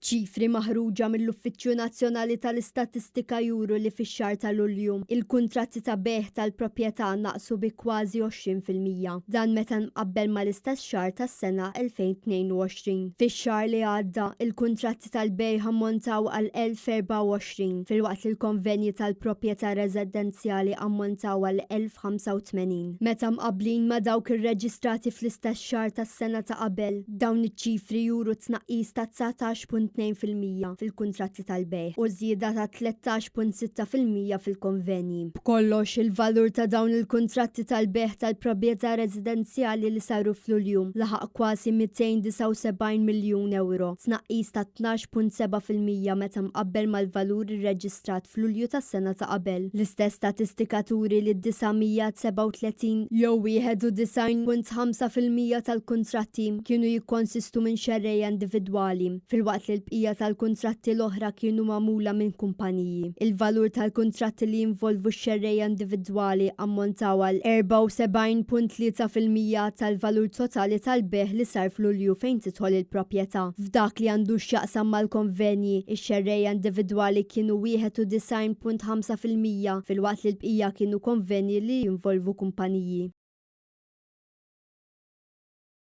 ċifri maħruġa mill-Uffiċċju Nazzjonali tal-Istatistika juru li fix-xahar ta' Lulju il-kuntratti ta' beħ tal-proprjetà naqsu bi kważi 20%. Dan meta nqabbel mal-istess xahar tas-sena 2022. Fix-xahar li għadda il-kuntratti tal-bejħ ammontaw għal 1024 filwaqt il-konvenji tal-proprjetà residenzjali ammontaw għal 1085. Meta mqabblin ma' dawk irreġistrati fl-istess xahar tas-sena ta' qabel, dawn iċ-ċifri juru tnaqqis ta' 19.2% fil-kuntratti tal-bejħ u żieda ta' 13.6% fil-konvenji. B'kollox il-valur ta' dawn il-kuntratti tal-bejħ tal-proprjetà residenzjali li saru f'Lulju laħaq kważi 279 miljun euro, tnaqqis ta' 12.7% meta mqabbel mal-valur irreġistrat f'Lulju tas-sena ta' qabel. L-istess statistika turi li 937 jew 91.5% tal-kuntratti kienu jikkonsistu minn xerrejja individwali, filwaqt li l-bqija tal-kuntratti l-oħra kienu magħmula minn kumpaniji. Il-valur tal-kuntratti li jinvolvu x-xerrejja individwali ammontaw għal 74.3% tal-valur totali tal-beħ li sar f'Lulju fejn tidħol il-proprjetà. F'dak li għandu x'jaqsam mal-konvenji, ix-xerrejja individwali kienu 91.5% filwaqt li l-bqija kienu konvenji li jinvolvu kumpaniji.